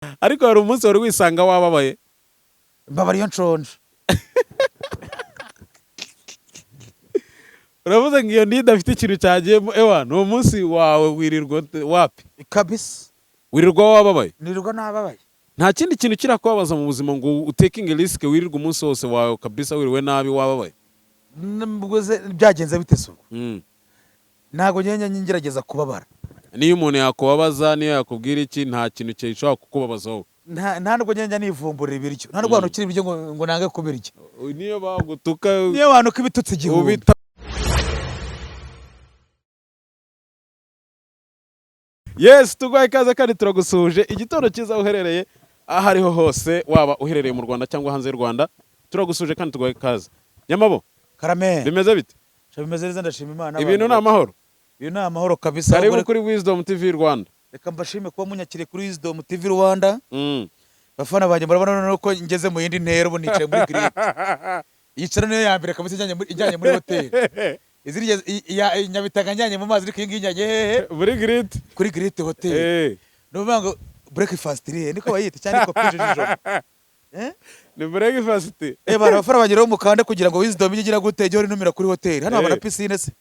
ariko hari umunsi wari wisanga wababaye. mbabariyo nshonje. Uravuze ngo iyo ndida afite ikintu cyagiyemo ewa ni umunsi wawe wirirwa wapi kabisa wirirwa wababaye. nirirwa nababaye. Nta kindi kintu kirakubabaza mu buzima ngo utakinge risk wirirwa umunsi wose wawe kabisa wiriwe nabi wababaye. Byagenze bite so? Mm. Ntago ngerageza kubabara. Niyo umuntu yakubabaza niyo yakubwira iki nta kintu cyishobora kukubabaza wowe. Nta nubwo ngenda nivumburira ibiryo. Nta nubwo ukiri ibiryo ngo nange kubirya. Niyo bagutuka niyo abantu kibitutse igihumbi. Yes, tugwaye ikaze kandi turagusuje igitondo cyiza uherereye aho ariho hose waba uherereye mu Rwanda cyangwa hanze y'u Rwanda turagusuje kandi tugwaye ikaze. Nyamabo Karame bimeze bite? Bimeze neza ndashima Imana. Ibintu ni amahoro. Ibintu ni amahoro kabisa. Karibu kuri Wisdom TV Rwanda. Reka mbashime kuba munyakire kuri Wisdom TV Rwanda. Bafana banjye murabona ko ngeze mu yindi ntera ubu nicaye muri grille. Yicara niyo yambere kabisa ijyanye muri hotel. Iziri ya Nyabitanga njyanye mu mazi ariko ingijyanye hehe muri Grit kuri Grit hotel. Nuvuga ngo breakfast iri niko bayita cyane ko kwijeje. Ni breakfast. Barafara bageraho mukande kugira ngo Wisdom igira gute ijye numira kuri hotel. Hano abana piscine se.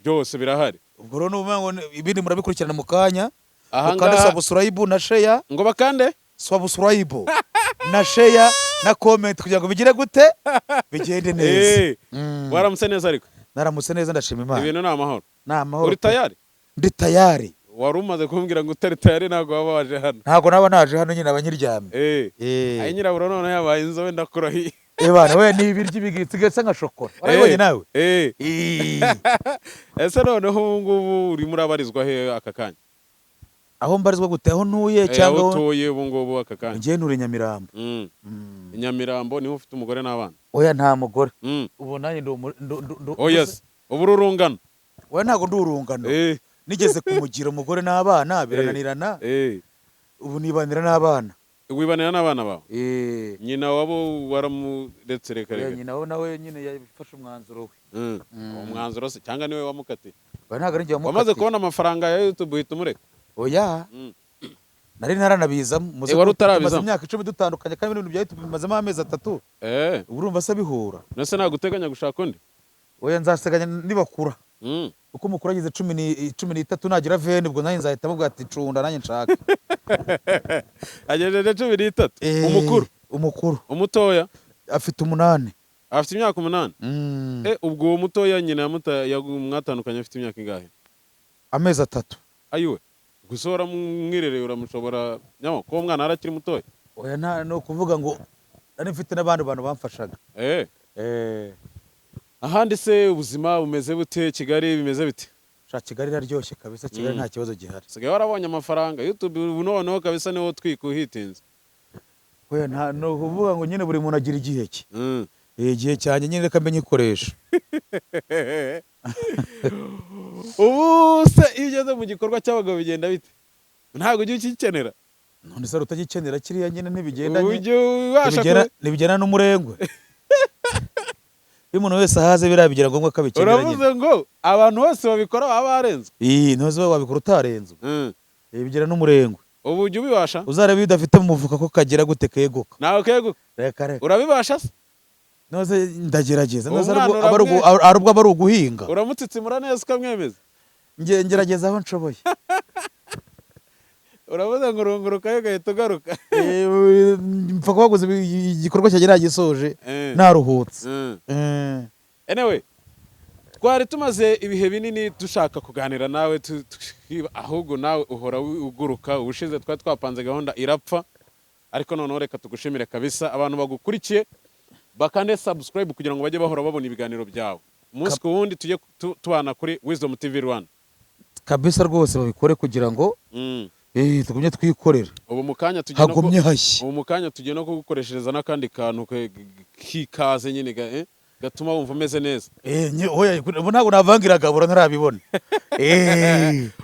Byose birahari. Ubwo rero nuvuga ngo ibindi murabikurikirana mu kanya. Kandi subscribe na share. Ngo bakande subscribe na share na comment kugira ngo bigire gute bigende neza. Waramutse neza ariko. Naramutse neza ndashima Imana. Ibintu ni amahoro. Ni amahoro. Uri tayari? Ndi tayari. Wari umaze kumbwira ngo utari tayari ntago waba waje hano. Ntago naba naje hano nyine abanyiryamye. Ayi nyirabura none yabaye inzobe ndakurahiye. Bana we ni ibiryo bigitse nka shokora. Urabonye nawe? Ese noneho ubu ngubu uri murabarizwa he aka kanya? Aho mbarizwa gute aho ntuye cyangwa aho utuye ubu ngubu aka kanya? Ngiye nture Nyamirambo. Nyamirambo niho ufite umugore n'abana? Oya nta mugore. Ubu nanjye Oh yes. Ubu urungano. Oya ntago ndurungano. Nigeze kumugira umugore n'abana birananirana. Ubu nibanira n'abana. Wibanira n'abana bawe? Nyina wabo waramuretse reka reka. Nyina wo nawe nyine yafashe umwanzuro we. Umwanzuro se cyangwa niwe wamukatiye? Oya ntago ari njye wamukatiye. Wamaze kubona amafaranga ya YouTube uhita umureka? Oya. Nari naranabizamo wari utarabizamo imyaka 10 dutandukanye kandi ibintu bya YouTube bimazemo amezi 3. Urumva se bihura. Nase naguteganya gushaka undi? Oya nzaseganya nibakura. Uko mukuru agize 13 nagira 20 ubwo nanjye nzahita mubwira ati cunda nanjye nshaka. Agejeje 13. Umukuru. Umutoya afite 8. Afite imyaka 8. Ubwo uwo mutoya nyina mwatandukanye afite imyaka ingahe? Amezi 3. Ayiwe. Gusora mwirereye uramushobora nyamo ko umwana arakiri mutoya? Oya no kuvuga ngo nari mfite n'abandi bantu bamfashaga. Ahandi se ubuzima bumeze bute? Kigali bimeze bite? Kigali iraryoshye kabisa. Kigali nta kibazo gihari. Sigaye warabonye amafaranga YouTube ubu noneho kabisa niho twikuhitinze. Oya no kuvuga ngo nyine buri muntu agira igihe cye. Igihe cyane nyine reka mbe nyikoresha. Ubu se iyo ugeze mu gikorwa cy'abagabo bigenda bite? Ntago ujye ukikenera? None se utagikenera kiriya nyine ntibigenda ntibigena n'umurengwe. Iyo umuntu wese ahaze birabigira ngombwa ko abikenera nyine. Uravuze ngo abantu bose babikora baba barenzwe? Ntuzi wabikora utarenzwe. Bigera n'umurengwe. Ubu ujye ubibasha? Uzarebe bidafite mu mufuka ko kagira gute keguka. Nawe keguka? Reka. Urabibasha se? Noze ndagerageza. Noze arubwo bari uguhinga. Uramutsitsimura neza ukamwemeza? Ngerageza aho nshoboye. Uravuze ngo urunguruka yo gahita ugaruka. Mpfa kubaguza igikorwa cyagira gisoje naruhutse. Anyway, twari tumaze ibihe binini dushaka kuganira nawe ahubwo nawe uhora uguruka. Ubushize twari twapanze gahunda irapfa ariko noneho reka tugushimire kabisa abantu bagukurikiye bakande subscribe kugira ngo bajye bahora babona ibiganiro byawe umunsi ku wundi tujye tubana kuri Wisdom TV Rwanda kabisa rwose babikore kugira ngo tugumye twikorera. Ubu mukanya tugiye no kugukoreshereza n'akandi kantu kikaze nyine gatuma wumva umeze neza. Ubu ntago navangira gabura ntarabibona.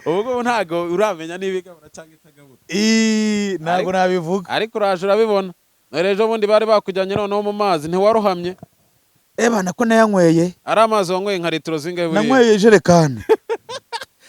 Ubwo ntago uramenya niba igabura cyangwa itagabura. Ntago nabivuga. Ariko uraje urabibona. Ejo bundi bari bakujyanye noneho mu mazi ntiwarohamye? Bana ko nayanyweye. Ari amazi wanyweye nka litiro zingahe buriye? Nanyweye ijerekani.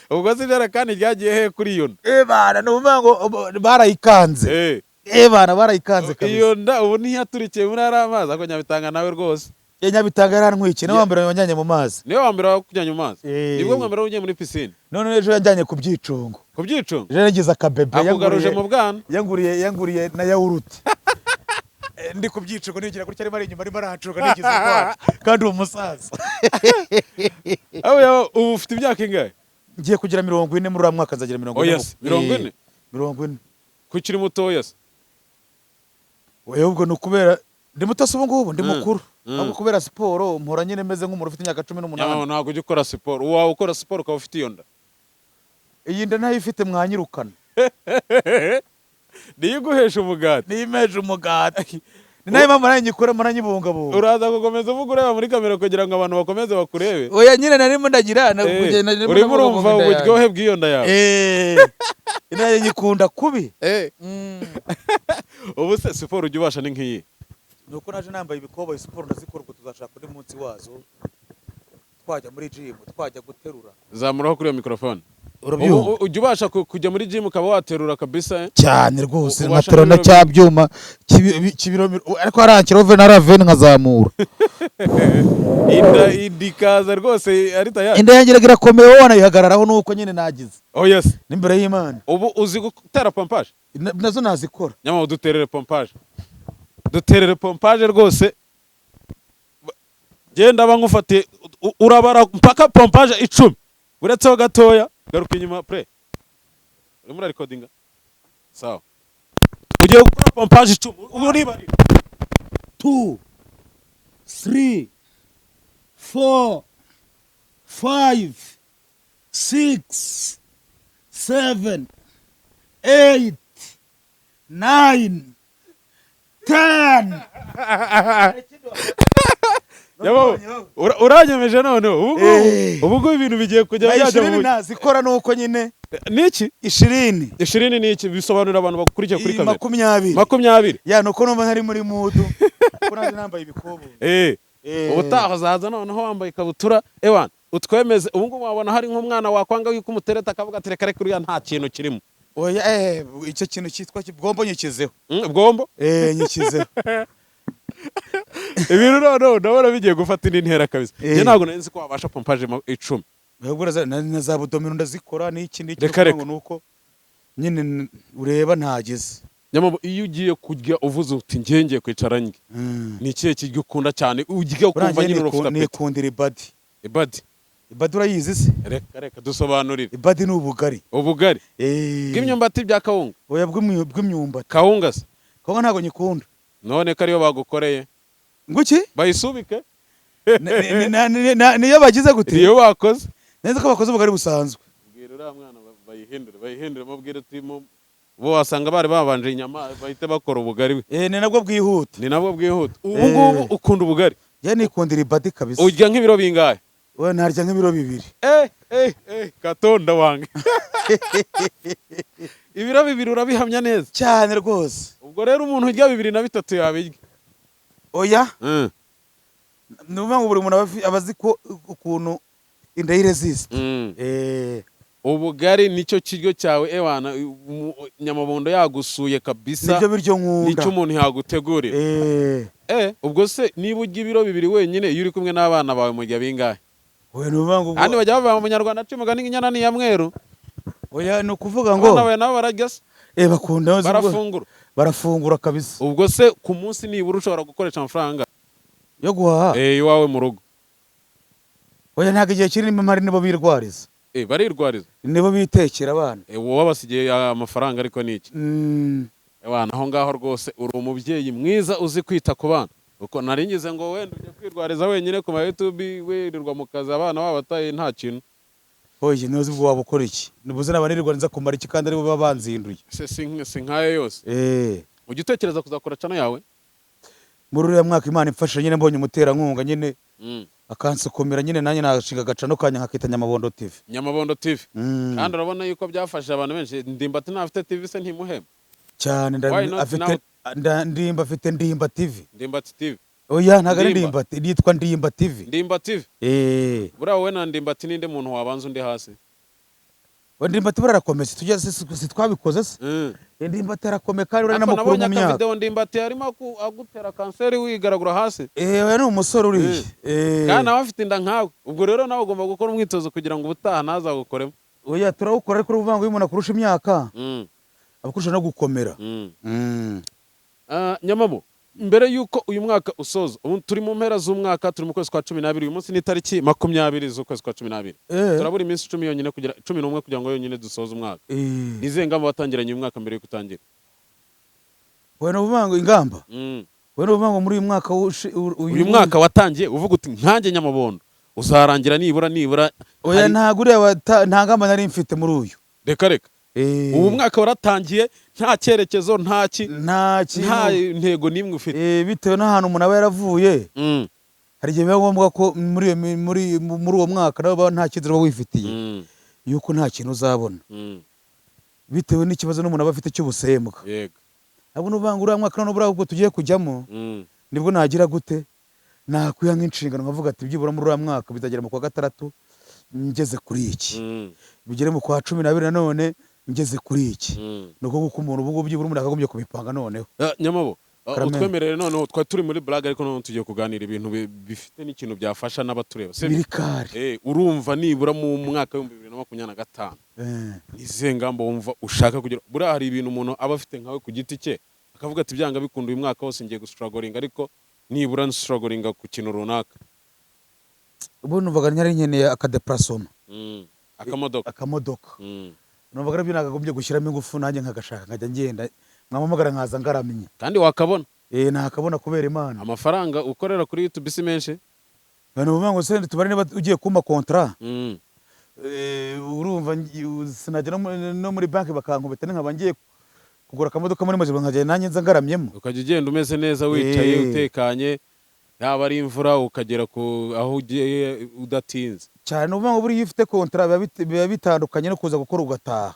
Ubwo se ijerekani ryagiye he kuri yo? Bana numva ngo barayikanze. bana barayikanze kabisa. iyo nda ubu ntiyaturikiye muri ari amazi ako Nyabitanga nawe rwose Nyabitanga yarantwikiye niwe wambere wajyanye mu mazi. niwe wambere wakujyanye mu mazi nibwo mwambere ugiye muri piscine none ejo yajyanye ku byicungo ejo yagize akabebe akugaruje mu bwana yanguriye na yawurute ndi ku byicungo nigira gutya arimo ari inyuma arimo arahacunga nigize kwacu kandi uwo musaza ubu ufite imyaka ingahe ngiye kugira 40 muri uriya mwaka nzagira 40. oya 40 40 kukiri mutoya se oya ubwo nukubera ndi muto se ubu ngubu ndi mukuru ahubwo kubera siporo mpora nyine meze nk'umuntu ufite imyaka 18. ntabwo ujya ukora siporo wawe ukora siporo ukaba ufite iyo nda iyi nda ntayifite mwanyirukana niyo iguhesha umugati nimeje umugati ni nayo mpamvu nanjye nyikora muranyibungabunga uraza gukomeza uvuga ureba muri kamera kugira ngo abantu bakomeze bakurebe oya nyine narimo ndagira urimo urumva uburyohe bw'iyo nda yawe nayo nyikunda kubi ubu se siporo ujya ubasha ni nk'iyi nuko naje nambaye ibikoboyi siporo ndazikora ubwo tuzashaka undi munsi wazo twajya muri gym twajya guterura zamuraho kuri iyo mikrofone ujya ubasha kujya muri gym ukaba waterura kabisa cyane rwose nkaterura na cya byuma kibiro ariko harankira ove na raveni nkazamura inda indikaza rwose ari tayari inda yanjye irakomeye wowe wanayihagararaho nuko nyine nagize yes n'imbere y'Imana ubu uzi gutera pompage nazo nazikora nyama duterere pompage rwose genda bangufatiye urabara mpaka pompage 10 uretseho gatoya garuka inyuma pre urimo recordinga sawa ugiye gukora pompage 10 ubu niba 2 3 4 5 6 7 8 9 10 uranyemeje none ubu ibintu bigiye kujya byajya mu nazikora nuko nyine niki 20 niki bisobanura abantu bakurikiye kuri kamera 20 ya nuko numva ntari muri mudu ko naje nambaye ibikobo ubutaha zaza noneho wambaye ikabutura ewana utwemeze ubu ngubu wabona hari nk'umwana wakwanga yuko umutereta akavuga ati reka uriya nta kintu kirimo oya icyo kintu cyitwa bwombo nyikizeho bwombo nyikizeho ibintu noneho ndabona bigiye gufata indi ntera kabisa njye ntabwo nzi ko wabasha pompage 10 na za budomino ndazikora n'iki ngo nuko nyine ureba ntageze nyamabo iyo ugiye kurya uvuze uti ngiye kwicara njye ni ikihe kiryo ukunda cyane ugiye kumva nyine urufite apeti nikundira ibadi urayizi se reka dusobanurire ibadi ni ubugari bw'imyumbati bya kawunga oya bw'imyumbati kawunga se kawunga ntabwo nyikunda none ko ariyo bagukoreye nguki bayisubike niyo bagize gute iyo bakoze neza ko bakoze ubugari busanzwe bwira uriya mwana bayihindure mubwire uti bo wasanga bari babanje inyama bahite bakora ubugari ni nabwo bwihuta ubu ngubu ukunda ubugari ya nikundira ibadi kabisa urya nk'ibiro bingahe we narya nk'ibiro 2 katonda wange ibiro 2 urabihamya neza cyane rwose ubwo rero umuntu urya 2 na 3 yabirya oya nuvuga ngo buri muntu abazi ko ukuntu inda yiresiste ubugari nicyo kiryo cyawe ewana Nyamabondo yagusuye kabisa nibyo biryo nkunda nicyo umuntu yagutegurira ubwo se niba urya ibiro 2 wenyine iyo uri kumwe n'abana bawe murya bingahe oya nuvuga ngo kandi bajya bava mu Munyarwanda cy'umuga n'inyana ni ya mweru oya no kuvuga ngo nawe nabo barajya se bakunda barafungura kabisa ubwo se ku munsi nibura ushobora gukoresha amafaranga yo guhaha iwawe mu rugo oya ntabwo igihe kirimo mpari nibo birwariza barirwariza nibo bitekera abana wowe basigiye amafaranga ariko niki abana aho ngaho rwose uri umubyeyi mwiza uzi kwita ku bana uko naringize ngo wenda ujye kwirwariza wenyine ku ma YouTube wirirwa mu kazi abana babataye nta kintu oye nozi bwo wabukora iki nibuze nabanirwa nza kumara iki kandi ari bo babanzinduye si nkayo yose ujye utekereza kuzakora cana yawe muri uriya mwaka Imana imfasha nyine mbonye umuterankunga nyine akansukumira nyine nanjye nashinga agacano kanya nkakita Nyamabondo TV kandi urabona yuko byafasha abantu benshi Ndimbati ntafite TV se ntimuhema cyane afite Ndimba TV oya ntago ari Ndimbati yitwa Ndimba TV buriya wowe na Ndimbati ninde muntu wabanza undi hasi ndimbati bararakomeye tujya twabikoze se ndimbati arakomeye kandi uri n'amakuru mu myaka video ndimbati arimo agutera kanseri wigaragura hasi ni umusore uriye kandi nawe afite inda nkawe ubwo rero nawe ugomba gukora umwitozo kugira ngo ubutaha ntazagukoremo oya turawukora ariko uruvuga ngo iyo umuntu akurusha imyaka abakurusha no gukomera Nyamabo mbere yuko uyu mwaka usoza turi mu mpera z'umwaka turi mu kwezi kwa 12 uyu munsi ni tariki 20 z'ukwezi kwa 12 turabura iminsi 10 yonyine kugira 11 kugira ngo yonyine dusoze umwaka nize ngamba watangiranye uyu mwaka mbere yo kutangira wena uvuga ingamba wena uvuga ngo muri uyu mwaka uyu mwaka watangiye uvuga uti nkanjye Nyamabondo uzarangira nibura oya ntago uriya nta ngamba nari mfite muri uyu reka ubu mwaka waratangiye nta cyerekezo nta ntego nimwe ufite bitewe n'ahantu umuntu aba yaravuye hari igihe biba ngombwa ko muri uwo mwaka nawe nta cyizere uba wifitiye yuko nta kintu uzabona bitewe n'ikibazo n'umuntu aba afite cy'ubusembwa ahubwo n'uvuga ngo uriya mwaka none buriya ubwo tugiye kujyamo nibwo nagira gute nakwiha nk'inshingano nkavuga ati byibura muri uriya mwaka bizagera mu kwa 6 ngeze kuri iki bigere mu kwa 12 nanone ngeze kuri iki nuko guko umuntu ubu byibura umuntu akagombye kubipanga noneho Nyamabo utwemerere noneho twa turi muri blague ariko noneho tugiye kuganira ibintu bifite n'ikintu byafasha n'abatureba birikare urumva nibura mu mwaka wa 2025 ize ngamba wumva ushaka kugira buriya hari ibintu umuntu aba afite nkawe ku giti cye akavuga ati byanga bikunda uyu mwaka wose ngiye gustruggling ariko nibura struggling ku kintu runaka ubu numvaga nyari nkeneye akadeprasoma akamodoka numvaga nabyo nagagombye gushyiramo ingufu nanjye nkagashaka nkajya ngenda nkamamagara nkaza ngaramenya kandi wakabona nakabona kubera Imana amafaranga ukorera kuri YouTube si menshi bano uvuga ngo se tubare niba ugiye kuma contrat urumva sinajya no muri banki bakankubita nkaba ngiye kugura akamodoka muri majibo nkajya nanjye nza ngaramyemo ukajya ugenda umeze neza wicaye utekanye yaba ari imvura ukagera aho ugiye udatinze cyane uvuga ngo buri ufite contrat biba bitandukanye no kuza gukora ugataha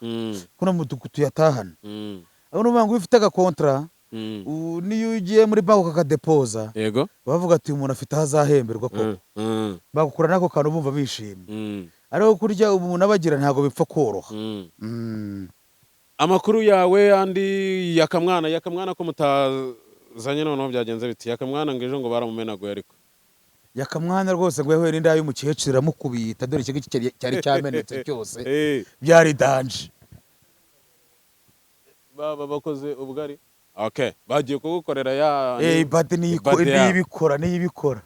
kuno mudugutu yatahana aho uvuga ngo ufite agakontra niyo ugiye muri banki ukakadepoza yego bavuga ati umuntu afite azahemberwa ko bagukura nako kantu bumva bishimye ariko kurya umuntu abagira ntago bipfa koroha amakuru yawe andi yakamwana ko mutazanye noneho byagenze biti yakamwana ngo ejo ngo baramumenaguye ariko yakamwana rwose ngo yahuye n'inda y'umukecuru iramukubita dore iki cyari cyamenetse cyose byari danje baba bakoze ubugari bagiye kugukorera bade niyibikora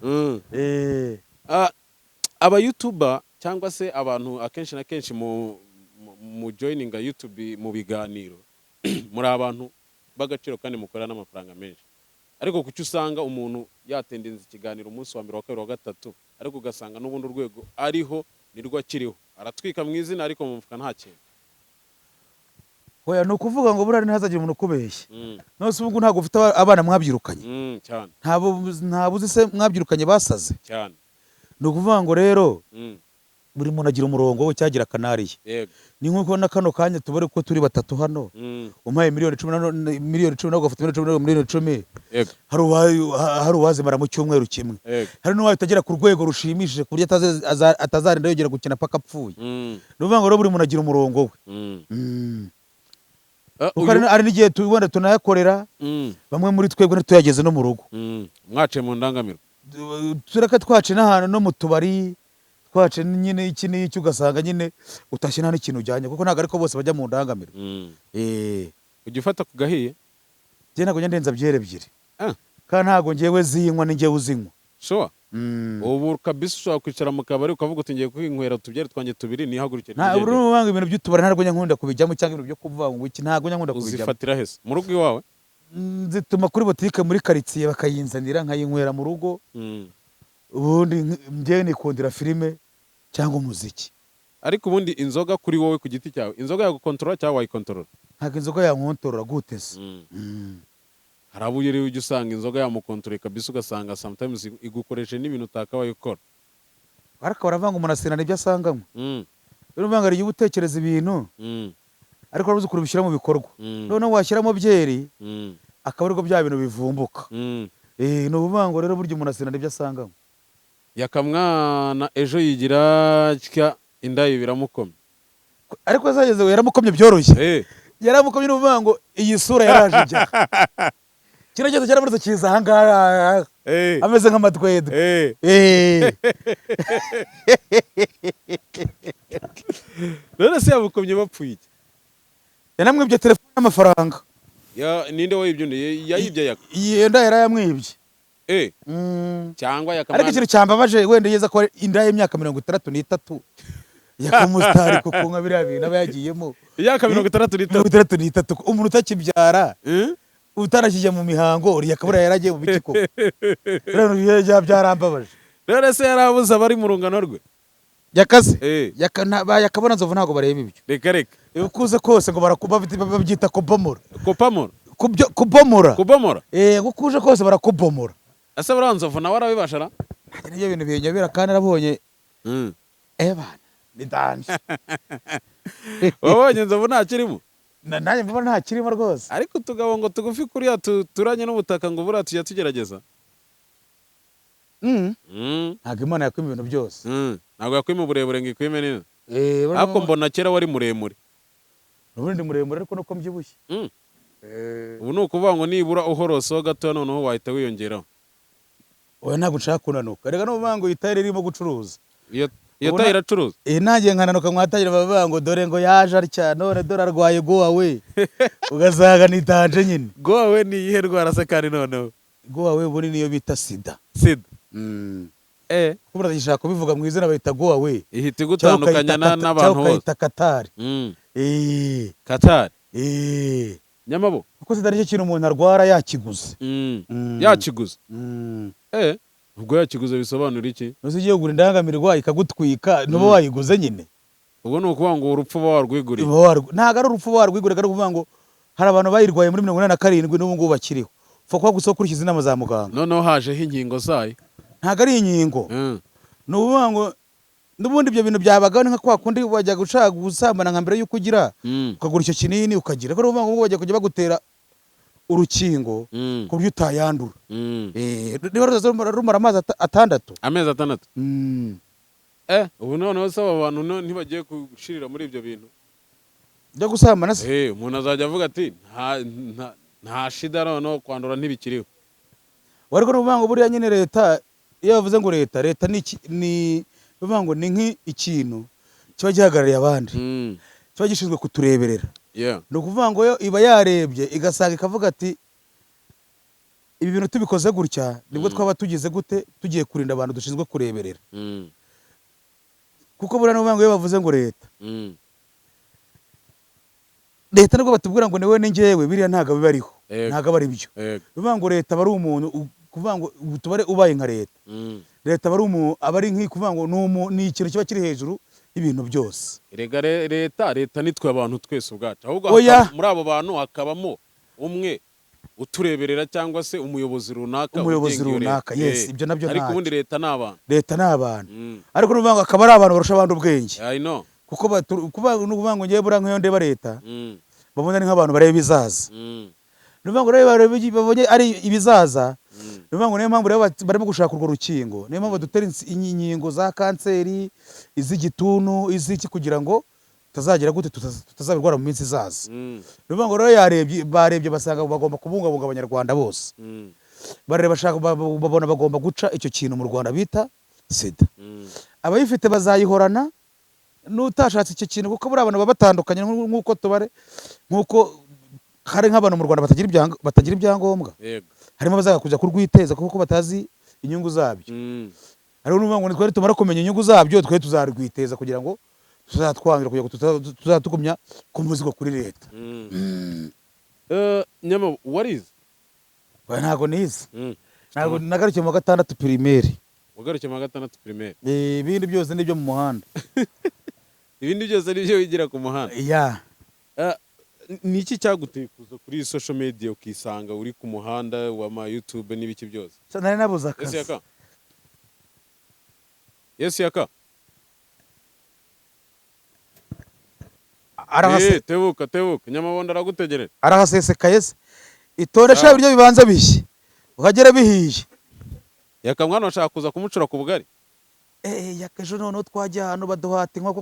aba YouTuber cyangwa se abantu akenshi na kenshi mu joininga YouTube mu biganiro muri abantu bagaciro kandi mukora n'amafaranga menshi ariko kuki usanga umuntu yatendenza ikiganiro umunsi wa 1 wa 2 wa 3 ariko ugasanga n'ubundi urwego ariho nirwo akiriho aratwika mu izina ariko mu mufuka nta kintu oya no kuvuga ngo burari ntazagira umuntu kubeshya nose ubwo ntago ufite abana mwabyirukanye cyane ntabuzi se mwabyirukanye basaze cyane no kuvuga ngo rero buri muntu agira umurongo we cyagira kanariye ni nkuko na kano kanya tubare ko turi batatu hano umpaye miliyoni 10 nago ufite miliyoni 10 hari uwazimara mu cyumweru kimwe hari n'uwaye utagera ku rwego rushimishije ku buryo atazarinda yogera gukina paka apfuye no kuvuga ngo rero buri muntu agira umurongo we ari n'igihe tubona tunayakorera bamwe muri twebwe ntituyageze no mu rugo mwaciye mu ndangamiro tureka twace n'ahantu no mu tubari twace nyine iki n'iki ugasanga nyine utashye nta n'ikintu ujyanye kuko ntabwo ariko bose bajya mu ndangamiro ujya ufata ku gahiye njye ntabwo njya ndenza byere ebyiri kandi ntabwo njyewe zinywa ni njyewe uzinywa ubu kabisa ushobora kwicara mu kabari ukavuga uti ngiye kwinywera utubyere twanjye 2 nihagurukire ntabwo urumva ibintu by'utubari ntabwo njya nkunda kubijyamo cyangwa ibintu byo kuvuga ngo iki ntabwo njya nkunda kubijyamo uzifatira hese mu rugo iwawe zituma kuri botike muri quartier bakayinzanira nkayinywera mu rugo ubundi njye nikundira filime cyangwa umuziki ariko ubundi inzoga kuri wowe ku giti cyawe inzoga yagukontorora cyangwa wayikontorora ntabwo inzoga yankontorora gute se harabuye rero ujya usanga inzoga yamukontorora kabisa ugasanga sometimes igukoresha n'ibintu utakabaye ukora ariko baravanga umuntu asena n'ibyo asangamo rero uvanga ari utekereza ibintu ariko urabuze kurubishyira mu bikorwa noneho washyiramo byeri akaba ariko bya bintu bivumbuka ni ubuvango rero burya umuntu asena n'ibyo asangamo yakamwana ejo yigira tya indayi biramukomye ariko zageze yaramukomye byoroshye yaramukomye n'uvuga ngo iyi sura yaraje ijya kino cyose cyaramurutse kiza ahangaha ameze nk'amatwedwe none se yamukomye bapfuye iki? yanamwibye telefone n'amafaranga. Ninde wayibye undi yayibye yaka yenda yarayamwibye cyangwa ariko ikintu cyambabaje wenda yeza ko inda y'imyaka 63 yakamusitari kuko nka biriya bintu aba yagiyemo imyaka 63 umuntu utakibyara utanakijya mu mihango yakabura yaragiye mu biki koko rero byarambabaje. Rero se yarabuze abari mu rungano rwe yakaze yakabona nzovu ntago bareba ibyo reka ukuze kose ngo babyita kubomora gukuje kose barakubomora. ase buranzovu nawe arabibashara nibyo bintu binyobera kandi arabonye bana ni danje wabonye nzovu nta kirimo nanjye mbona nta kirimo rwose ariko tugabo ngo tugufi kuriya turanye n'ubutaka ngo buriya tujya tugerageza ntabwo Imana yakwima ibintu byose ntabwo yakwima uburebure ngo ikwime neza ariko mbona kera wari muremure n'ubundi muremure ariko nuko mbyibushye ubu ni ukuvuga ngo nibura uhoroseho gatoya noneho wahita wiyongeraho. oya ntabwo nshaka kunanuka reka n'uvuga ngo iyi tayire irimo gucuruza iyo tayire iracuruza nanjye nkananuka mwatayire bavuga ngo dore ngo yaje atya none dore arwaye gowawe ugasanga ni danje nyine. gowawe ni iyihe ndwara se kandi noneho gowawe ubundi niyo bita sida kubura gishaka kubivuga mu izina bayita gowawe ihita igutandukanya n'abantu bose ukayita katari katari nyamabo kuko sida nicyo kintu umuntu arwara yakiguze yakiguze ubwo yakiguze bisobanura iki? Nuzi ugiye kugura indangamirwa ikagutwika ntuba wayiguze nyine. Ubwo ni ukuvuga ngo urupfu uba warwiguriye. Ntabwo ari urupfu uba warwiguriye kandi ukuvuga ngo hari abantu bayirwaye muri 87 n'ubu ngubu bakiriho. Upfa kuba gusa ukurikiza inama za muganga. Noneho hajeho inkingo zayo. Ntabwo ari inkingo. Ni ukuvuga ngo n'ubundi ibyo bintu byabagaho ni nka kwa kundi wajya gushaka gusambana nka mbere y'uko ugira ukagura icyo kinini ukagira. Ariko ukuvuga ngo bajya kujya bagutera urukingo ku buryo utayandura. Niba rumara amezi 6. Amezi 6. Ubu noneho se aba bantu ntibagiye gushirira muri ibyo bintu byo gusambana se. Umuntu azajya avuga ati nta shida noneho kwandura ntibikiriho. Wariko n'uvuga ngo buriya nyine leta iyo bavuze ngo leta ni uvuga ngo ni nk'ikintu kiba gihagarariye abandi kiba gishinzwe kutureberera. Ni ukuvuga ngo yo iba yarebye igasanga ikavuga ati ibi bintu tubikoze gutya nibwo twaba tugize gute tugiye kurinda abantu dushinzwe kureberera. Kuko buriya n'uvuga ngo iyo bavuze ngo leta nubwo batubwira ngo niwe n'ingewe biriya ntago bibariho ntago bari byo. Uvuga ngo leta bari umuntu kuvuga ngo tubare ubaye nka leta bari umuntu abari nk'ikuvuga ngo ni ikintu kiba kiri hejuru ibintu byose. Erega leta nitwe abantu twese ubwacu ahubwo muri abo bantu hakabamo umwe utureberera cyangwa se umuyobozi runaka. Yes ibyo nabyo ariko ubundi leta n'abantu ariko n'uvuga ngo akaba ari abantu barusha abandi ubwenge. I know kuko n'uvuga ngo ngiye bura nk'iyo ndeba leta babona ni nk'abantu bareba ibizaza. N'uvuga ngo babonye ari ibizaza n'uvuga ngo niyo mpamvu rero barimo gushaka urwo rukingo. Niyo mpamvu dutera inkingo za kanseri iz'igituntu iziki kugira ngo tutazagira gute tutazabirwara mu minsi izaza. N'uvuga ngo rero barebye basanga bagomba kubungabunga abanyarwanda bose. Bashaka babona bagomba guca icyo kintu mu Rwanda bita sida. Abayifite bazayihorana n'utashatse icyo kintu kuko buri abantu baba batandukanye nk'uko hari nk'abantu mu Rwanda batagira ibyangombwa. Harimo abazaga kujya kurwiteza kuko batazi inyungu zabyo. Ariko n'uvuga ngo twari tumara kumenya inyungu zabyo twe tuzarwiteza kugira ngo tuzatwangira kugira ngo tuzatukumya ku muzigo kuri leta. Nyama warize ntago nize ntago nagarukiye mu 6 primaire. Wagarukiye mu 6 primaire. Ibindi byose nibyo mu muhanda. Ibindi byose nibyo wigira ku muhanda. Ni iki cyaguteye kuza kuri social media ukisanga uri ku muhanda wa YouTube n'ibiki byose? Nari nabuze akazi. Yes yaka. Arahase tebuka Nyamabonda aragutegereje. Arahasesekaye se. Itoresha ibiryo bibanza bishye. Ukagera bihiye. Yaka mwana washaka kuza kumucura ku bugari. Yakejo none twajya hano baduhata inkoko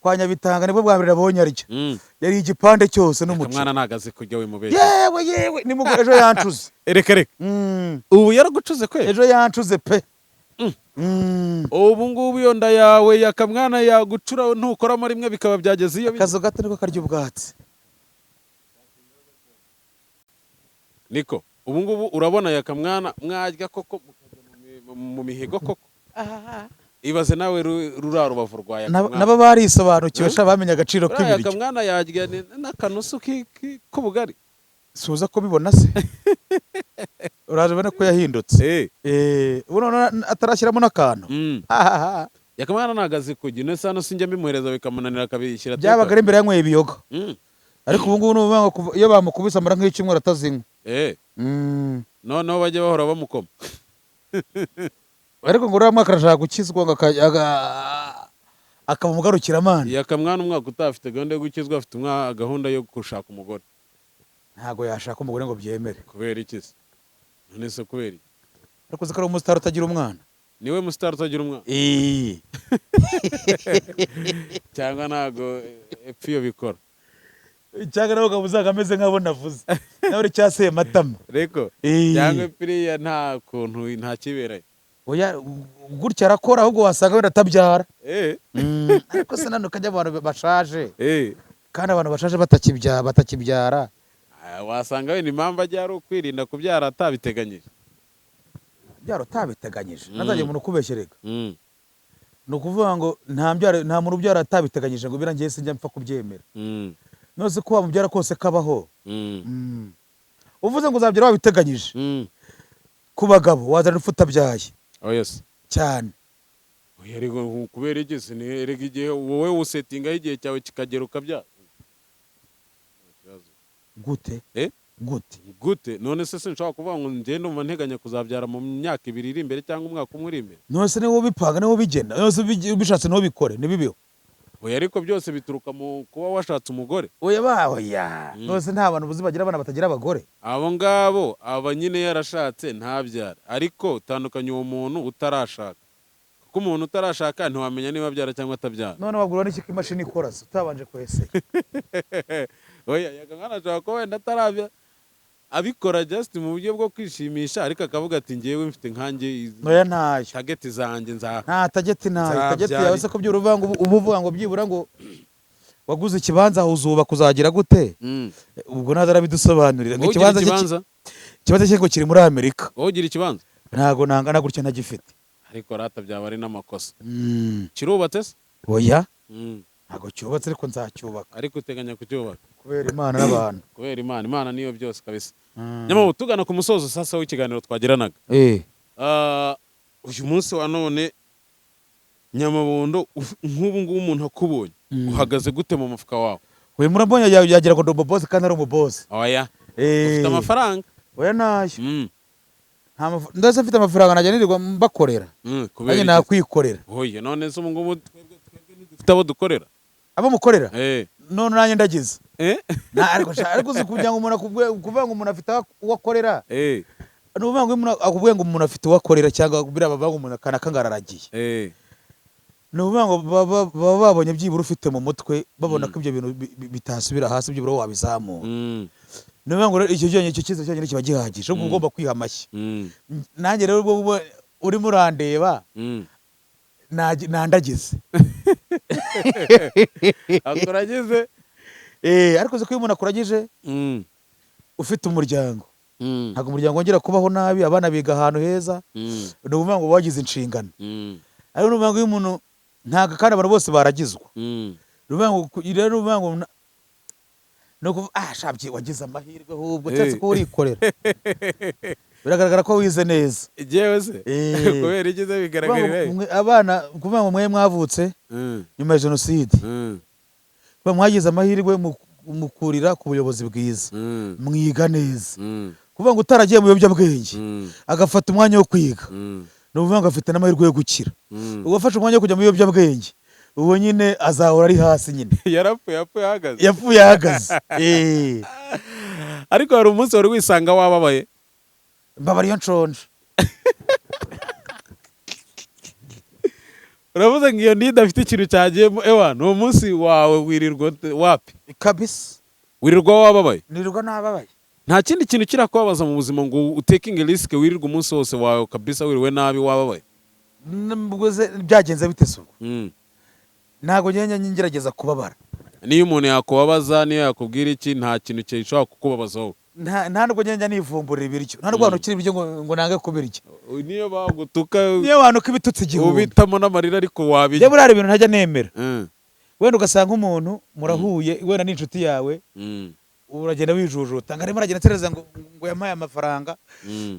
kwa Nyabitanga nibwo bwa mbere nabonye arya. Yari igipande cyose n'umuceri. Mwana nagaze kujya we mubeshye. Yewe nimugore ejo yancuze. Reka. Ubu yaragucuze kwe? Ejo yancuze pe. Ubu ngubu iyo nda yawe yakamwana yagucura ntukoramo rimwe bikaba byageze iyo akazo gato niko karya ubwatsi. Niko ubu ngubu urabona yakamwana mwarya koko mu mihigo koko. Ibaze nawe rura rubavu rwa yakamwana. Nabo barisobanukiwe sha bamenya agaciro k'ibiryo. Yakamwana yarya n'akanusu k'ubugari. Suza ko bibona se. Uraje bane ko yahindutse. Ubona atarashyiramo n'akantu. Yakamwana nagaze kujya nesa no sinjya mbimuhereza bikamunanira akabishyira. Byabaga ari imbere yanyweye ibiyoga. Ariko ubu ngubu n'ubanga iyo bamukubise amara nk'icyumweru atazinywa. Noneho bajye bahora bamukoma. Ariko ngo uriya mwaka arashaka gukizwa ngo akaba umugarukira amana. Yakamwana umwaka utafite gahunda yo gukizwa, afite gahunda yo gushaka umugore. Ntago yashaka umugore ngo byemere. Kubera iki se? None se kubera iki? Ariko uzi ko ari umusitari utagira umwana. Niwe musitari utagira umwana. Cyangwa ntago epfo iyo bikora. Cyangwa nawe ukaba ameze nk'abo navuze. Nawe uri cyaseye matama. Reko. Cyangwa piriya nta kuntu nta kiberaye. Oya gutya arakora ahubwo wasanga wenda atabyara. Ariko se nano kajya abantu bashaje. Kandi abantu bashaje batakibyara. Wasanga wenda impamvu ajya ari ukwirinda kubyara atabiteganyije. Byaro tabiteganyije. Nazajye umuntu kubeshyerega. No kuvuga ngo nta muntu ubyara atabiteganyije ngo birangiye sinjya mpfa kubyemera. Nose ko wamubyara kose kabaho. Uvuze ngo uzabyara wabiteganyije. Ku bagabo wazana ufuta byaye. Oh yes. Cyane. Oya rego kubera igeze ni erega igihe wowe usettinga igihe cyawe kikagera ukabyara. Gute? Gute? None se sinshaka kuvuga ngo ngiye ndumva nteganya kuzabyara mu myaka 2 iri imbere cyangwa umwaka umwe uri imbere. Nose niwo bipanga niwo bigenda. Nose ubishatse niwo bikore nibibeho. Oya ariko byose bituruka mu kuba washatse umugore. Oya. Nose nta bantu buzi bagira abana batagira abagore. Abo ngabo aba nyine yarashatse ntabyara. Ariko utandukanye uwo muntu utarashaka. Kuko umuntu utarashaka ntiwamenya niba abyara cyangwa atabyara. None wagura n'iki imashini ikora utabanje kwese. Oya yakamwana ashaka ko wenda atarabya abikora just mu buryo bwo kwishimisha ariko akavuga ati ngiyewe mfite nkanjye. Oya ntayo. Target zanjye nta target ntayo. Target yawe se ko by'uruvanga ubuvuga ngo byibura ngo waguze ikibanza uzuba kuzagira gute? Ubwo nazara bidusobanurira ngo ikibanza cyo kiri muri Amerika. Wowe ugira ikibanza? Ntago nangana gutya ntagifite. Ariko rata byaba ari n'amakosa. Kirubatse se? Oya. Ntago cyubatse ariko nzacyubaka. Ariko uteganya kucyubaka? Kubera Imana n'abantu. Kubera Imana niyo byose kabisa. Nyama tugana ku musozo sasa w'ikiganiro twagiranaga. Uyu munsi wa none Nyamabondo nk'ubu ngubu umuntu akubonye uhagaze gute mu mufuka wawe? We murabonye yagira ngo ndobo boss kandi ari umuboss. Oya. Ufite amafaranga? Oya nayo. Ndase mfite amafaranga najya nirirwa mbakorera. Kubera nakwikorera. Oya none se ubu ngubu dufite abo dukorera. Abo mukorera? None nanjye ndagize. Ariko kugira ngo umuntu kuvuga ngo umuntu afite uwakorera. Nuvuga ngo umuntu akubwiye ngo umuntu afite uwakorera cyangwa kubira baba ngo umuntu kanakangaragiye. Nuvuga ngo baba babonye byibura ufite mu mutwe babona ko ibyo bintu bitasubira hasi byibura wabizamura. Nuvuga ngo icyo kizo cyonyine kiba gihagije ubwo ugomba kwiha amashyi. Nanjye rero ubwo uri murandeba nandagize. Akuragize. Ariko uzi ko umuntu akuragije ufite umuryango. Ntabwo umuryango wongera kubaho nabi abana biga ahantu heza. Nuvuga ngo wagize inshingano. Ariko nuvuga ngo umuntu ntago kandi abantu bose baragizwa. Nuvuga ngo rero nuvuga ngo no shabye wagize amahirwe ahubwo cyatse ko urikorera. Biragaragara ko wize neza. Jewe se kubera igize bigaragara abana kuvuga ngo mwe mwavutse nyuma ya jenoside. Mwagize amahirwe mukurira ku buyobozi bwiza. Mwiga neza. Kuvuga ngo utaragiye mu biyobyabwenge agafata umwanya wo kwiga. Nuvuga ngo afite n'amahirwe yo gukira. Ugafasha umwanya wo kujya mu biyobyabwenge uwo nyine azahora ari hasi nyine. Yapfuye ahagaze. Ariko hari umunsi wari wisanga wababaye? Mbabariyo nshonje. uravuze ngo iyo nida afite ikintu cyagiyemo ewa ni umunsi wawe wirirwa wapi kabisa wirirwa wababaye nirirwa nababaye nta kindi kintu kirakubabaza mu buzima ngo utakinge risk wirirwa umunsi wose wawe kabisa wiriwe nabi wababaye byagenze bite se ntago ngerageza kubabara niyo umuntu yakubabaza niyo yakubwira iki nta kintu gishobora kukubabaza wowe nta nubwo ngenda nivumburira ibiryo nta rwanda ukiri ibiryo ngo nange kubirya niyo bagutuka niyo wanuka ibitutsi igihumbi ubitamo n'amarira ariko wabirya njye buriya ibintu ntajya nemera wenda ugasanga umuntu murahuye wenda n'inshuti yawe uragenda wijujuta ngo arimo aragenda atereza ngo yampaye amafaranga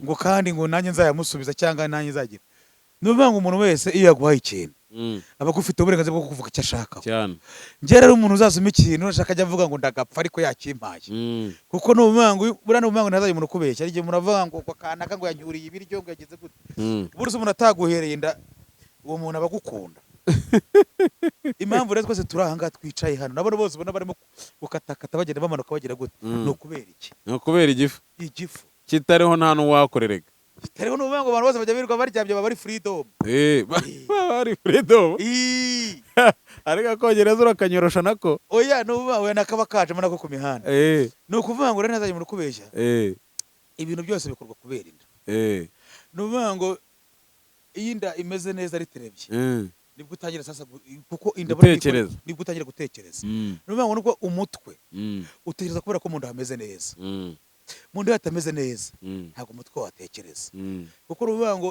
ngo kandi ngo nanjye nzayamusubiza cyangwa nanjye nzagira ni ukuvuga ngo umuntu wese iyo yaguhaye ikintu aba agufite uburenganzira bwo kuvuga icyo ashaka njye rero umuntu uzasoma ikintu ashaka ajya avuga ngo ndagapfa ariko yakimpaye kuko ni ukuvuga ngo buriya ni ukuvuga ngo ntazajya umuntu ukubeshya hari igihe umuntu avuga ngo kanaka ngo yanyuriye ibiryo ngo yageze gute buruse umuntu ataguhereye inda uwo muntu aba agukunda impamvu rero twese turi aha ngaha twicaye hano nabo bose ubona barimo gukatakata bagenda bamanuka bagira gute ni ukubera iki ni ukubera igifu kitariho nta n'uwakorerega kitariho ni ukuvuga ngo abantu bose bajya birirwa baryamye baba ari freedom baba ari freedom ariko akongereza urakanyorosha nako oya ni ukuvuga ngo nakaba kajemo nako ku mihanda ni ukuvuga ngo rero ntazajya umuntu ukubeshya ibintu byose bikorwa kubera inda ni ukuvuga ngo iyo inda imeze neza ari terebye nibwo utangira sasa kuko inda nibwo utangira gutekereza ni ukuvuga ngo umutwe utekereza kubera ko mu nda hameze neza mu nda hatameze neza ntabwo umutwe watekereza kuko uruvuga ngo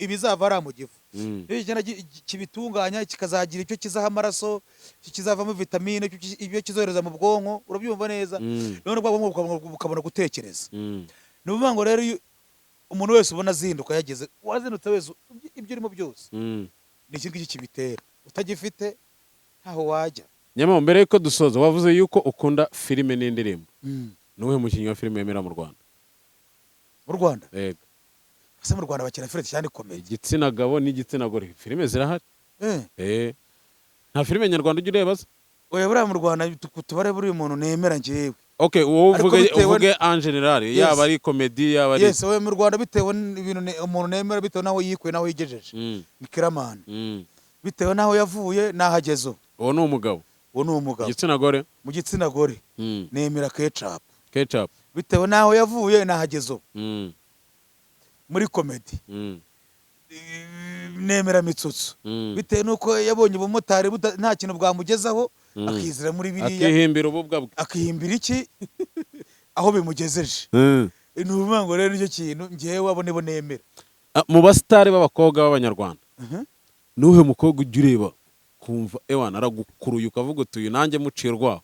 ibizava ari mu gifu iyo kigenda kibitunganya kikazagira icyo kizaha amaraso kizavamo vitamine ibyo kizohereza mu bwonko urabyumva neza none bwa bwonko bukabona gutekereza ni ukuvuga ngo rero umuntu wese ubona azinduka yageze wazindutse wese ibyo urimo byose ni iki ngiki kibitera utagifite ntaho wajya nyamara mbere yuko dusoza wavuze yuko ukunda filime n'indirimbo nuwe mukinnyi wa filime yemera mu Rwanda mu Rwanda yego ase mu Rwanda bakina filime cyane komeye igitsina gabo n'igitsina gore filime zirahari nta filime nyarwanda ujya ureba se oya buriya mu Rwanda tubare buri muntu nemera njyewe okay wowe uvuge en general yaba ari comedy yaba ari yes oya mu Rwanda bitewe ibintu umuntu nemera bitewe naho yikuye naho yigejeje ni Kiramani bitewe naho yavuye nahagezo uwo ni umugabo igitsina gore mu gitsina gore nemera Ketchup bitewe naho yavuye nahagezo muri comedy nemera Mitsutsu bitewe nuko yabonye ubumotari nta kintu bwamugezaho akizira muri biriya akihimbira ububwa bwe akihimbira iki aho bimugejeje ni ukuvuga ngo rero nicyo kintu ngewe wabone bo nemera mu basitari b'abakobwa b'abanyarwanda nuhe mukobwa ujya ureba kumva ewana aragukuruye ukavuga utuye nanjye muciye urwaho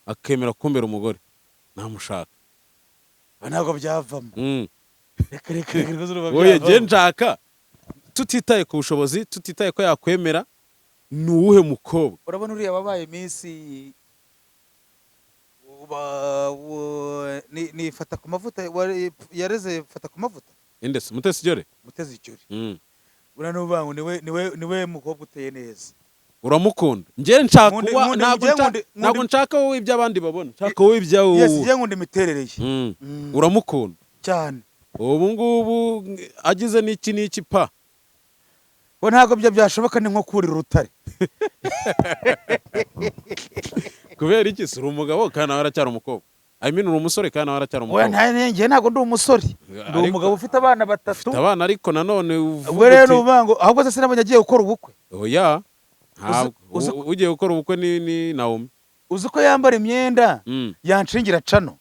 akemera kumbera umugore namushaka ntabwo byavamo reka oye je nshaka tutitaye ku bushobozi tutitaye ko yakwemera ni uwuhe mukobwa urabona uriya wabaye minsi ni fata ku mavuta yareze fata ku mavuta indese Mutesi Jolly uriya n'uvuga ngo niwe mukobwa uteye neza uramukunda njye nshaka ntabwo nshaka wowe ibyo abandi babona nshaka wowe ibyawe wowe yes nkunda imiterere ye uramukunda cyane ubu ngubu agize n'iki pa bo ntabwo byashoboka ni nko kurira urutare kubera iki si uri umugabo kandi nawe aracyari umukobwa I mean uri umusore kandi nawe aracyari umukobwa njye ntabwo ndi umusore ndi umugabo ufite abana 3 ufite abana ariko nanone uvuga rero uvuga ahubwo se sinabonye agiye gukora ubukwe oya ugiye gukora ubukwe ni Naomi uzi ko yambara imyenda yanshingira cano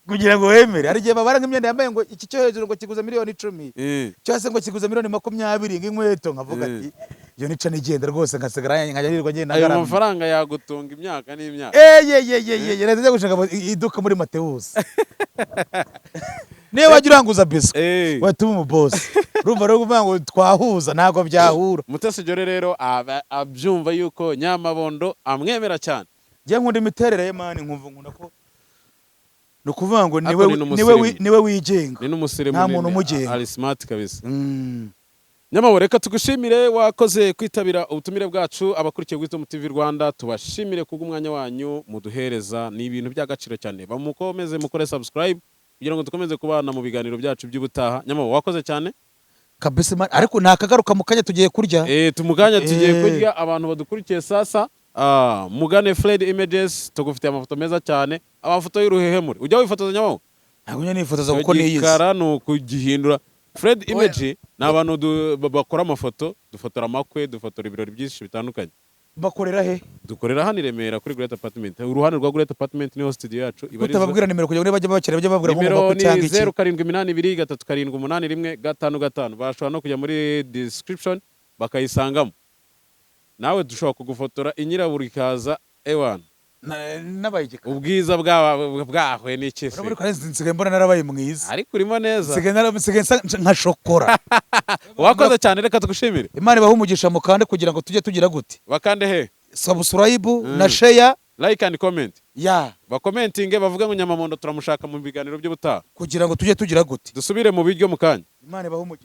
kugira ngo wemere hari igihe babara nk'imyenda yambaye ngo iki cyo hejuru ngo kiguza miliyoni 10 cyose ngo kiguza miliyoni 20 nk'inkweto nkavuga ati iyo ni cano igenda rwose nkasigara nkajya nirirwa ngenda ayo mafaranga yagutunga imyaka n'imyaka reza gushaka iduka muri Mateus niyo wajya uranguza biso watuma umubosi urumva rero kuvuga ngo twahuza ntabwo byahura Mutesi Jolly rero abyumva yuko Nyamabondo amwemera cyane njye nkunda imiterere ye mani nkunda ko ni ukuvuga ngo niwe wigenga ni n'umusirimu nta muntu umugenga ari smart kabisa Nyamabondo reka tugushimire wakoze kwitabira ubutumire bwacu abakurikiye Wisdom TV Rwanda tubashimire kubw'umwanya wanyu muduhereza ni ibintu by'agaciro cyane bamukomeze mukore subscribe kugira ngo dukomeze kubana mu biganiro byacu by'ubutaha Nyamabondo wakoze cyane kabisa man, ariko nakagaruka mu kanya tugiye kurya. tumuganya tugiye kurya. Abantu badukurikiye sasa, mugane Fred Images, tugufitiye amafoto meza cyane, amafoto y'uruhehemure. Ujya wifotozanya wowe? Ntabwo nyine nifotoza kuko niyizi. Igikara ni ukugihindura. Fred Image ni abantu bakora amafoto, dufotora amakwe, dufotora ibirori byinshi bitandukanye. Bakorera he? Dukorera hano i Remera kuri Great Apartment. Uruhande rwa Great Apartment niho studio yacu ibarizwa. Utababwira nimero kugira ngo bajye bakira bajye babwira ngo Nimero cyangwa ni iki. 0782378155. Bashobora no kujya muri description bakayisangamo. Nawe dushobora kugufotora inyirabura ikaza ewan. Nabayigika. Ubwiza bwahwe n'ikisi. Urabona ko nsigaye mbona narabaye mwiza. Ariko urimo neza. Nsigaye nka shokora. Wakoze cyane, reka tugushimire. Imana ibahe umugisha mukande kugira ngo tujye tugira gute. Bakande he? Subscribe na share, like and comment. Bakomentinge bavuga ngo Nyamamondo turamushaka mu biganiro by'ubutaha. Kugira ngo tujye tugira gute. Dusubire mu biryo mu kanya. Imana ibahe umugisha.